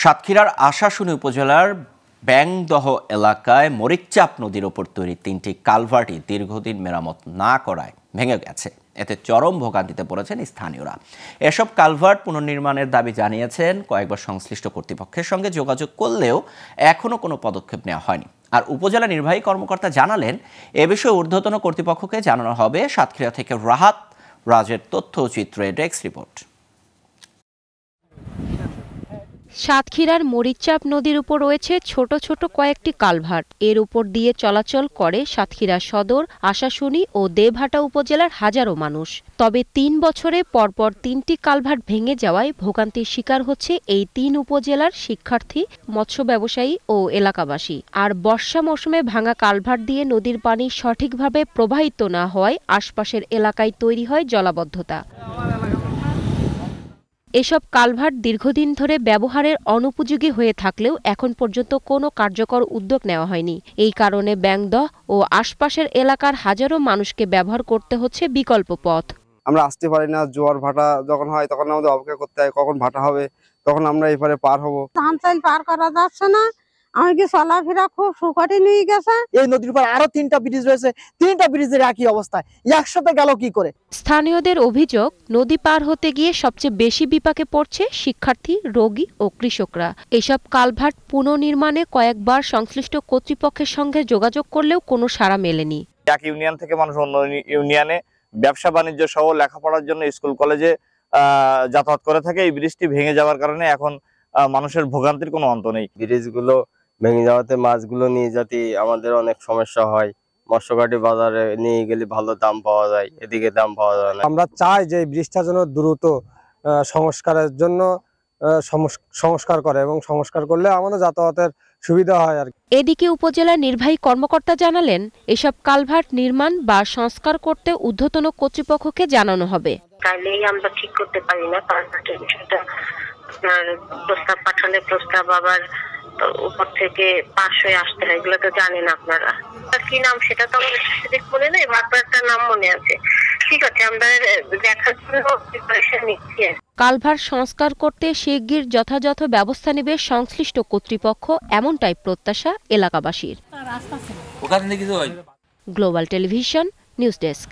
সাতক্ষীরার আশাশুনি উপজেলার ব্যাংদহ এলাকায় মরিচচাপ নদীর ওপর তৈরি ৩টি কালভার্টই দীর্ঘদিন মেরামত না করায় ভেঙে গেছে। এতে চরম ভোগান্তিতে পড়েছেন স্থানীয়রা। এসব কালভার্ট পুনর্নির্মাণের দাবি জানিয়েছেন। কয়েকবার সংশ্লিষ্ট কর্তৃপক্ষের সঙ্গে যোগাযোগ করলেও এখনও কোনো পদক্ষেপ নেওয়া হয়নি। আর উপজেলা নির্বাহী কর্মকর্তা জানালেন, এ বিষয়ে ঊর্ধ্বতন কর্তৃপক্ষকে জানানো হবে। সাতক্ষীরা থেকে রাহাত রাজের তথ্যচিত্রে ডেস্ক রিপোর্ট। সাতক্ষীরার মরিচচাপ নদীর উপর রয়েছে ছোট ছোট কয়েকটি কালভার্ট। এর উপর দিয়ে চলাচল করে সাতক্ষীরা সদর, আশাশুনি ও দেবহাটা উপজেলার হাজারো মানুষ। তবে ৩ বছরে পরপর ৩টি কালভার্ট ভেঙে যাওয়ায় ভোগান্তির শিকার হচ্ছে এই ৩ উপজেলার শিক্ষার্থী, মৎস্য ব্যবসায়ী ও এলাকাবাসী। আর বর্ষা মৌসুমে ভাঙা কালভার্ট দিয়ে নদীর পানি সঠিকভাবে প্রবাহিত না হওয়ায় আশপাশের এলাকায় তৈরি হয় জলাবদ্ধতা। এসব কালভার্ট দীর্ঘদিন ধরে ব্যবহারের অনুপযোগী হয়ে থাকলেও এখন পর্যন্ত কোনো কার্যকর উদ্যোগ নেওয়া হয়নি। এই কারণে ব্যাংদহ ও আশপাশের এলাকার হাজারো মানুষকে ব্যবহার করতে হচ্ছে বিকল্প পথ। আমরা আসতে পারি না, জোয়ার ভাটা যখন হয় তখন আমাদের অপেক্ষা করতে হয় কখন ভাটা হবে, তখন আমরা এপারে পার হব। ধান চাল পার করা যাচ্ছে না, আমাকে চলাফেরা খুব সুকঠিন হয়ে গেছে। এই নদীর উপর আরো 3টা ব্রিজ রয়েছে, 3টা ব্রিজের একই অবস্থা, একসাথে গেল কি করে? স্থানীয়দের অভিযোগ, নদী পার হতে গিয়ে সবচেয়ে বেশি বিপাকে পড়ছে শিক্ষার্থী, রোগী ও কৃষকরা। এসব কালভার্ট পুনর্নির্মাণে কয়েকবার সংশ্লিষ্ট কর্তৃপক্ষের সঙ্গে যোগাযোগ করলেও কোনো সাড়া মেলেনি। এক ইউনিয়ন থেকে মানুষ অন্য ইউনিয়নে ব্যবসা বাণিজ্য সহ লেখাপড়ার জন্য স্কুল কলেজে যাতায়াত করে থাকে। এই ব্রিজটি ভেঙে যাওয়ার কারণে এখন মানুষের ভোগান্তির কোনো অন্ত নেই। ব্রিজগুলো ভেঙে যাওয়াতে মাছগুলো নিয়ে যেতে আমাদের অনেক সমস্যা হয়। মৎস্যঘাটি বাজারে নিয়ে গেলে ভালো দাম পাওয়া যায়, এদিকে দাম পাওয়া যায় না। আমরা চাই যে ব্রিজটা যেন দ্রুত সংস্কারের জন্য সংস্কার করে, এবং সংস্কার করলে আমাদের যাতায়াতের সুবিধা হয়। আর এদিকে উপজেলা নির্বাহী কর্মকর্তা জানালেন, এসব কালভার্ট নির্মাণ বা সংস্কার করতে ঊর্ধ্বতন কর্তৃপক্ষকে জানানো হবে। তাইলেই আমরা ঠিক করতে পারি না। কালভার্টের বিষয়টা আপনার প্রস্তাব পাঠালে প্রস্তাব আবার উপর থেকে পাশ হয়ে আসতে হয়, এগুলো তো জানেন আপনারা। কি নাম সেটা তো আমাদের স্পেসিফিক মনে নেই, একটা নাম মনে আছে। ঠিক আছে, আমরা দেখার জন্য প্রিপারেশন নিচ্ছি। কালভার্ট সংস্কার করতে শিগগির যথাযথ ব্যবস্থা নেবে সংশ্লিষ্ট কর্তৃপক্ষ, এমনটাই প্রত্যাশা এলাকাবাসীর। Global television news desk.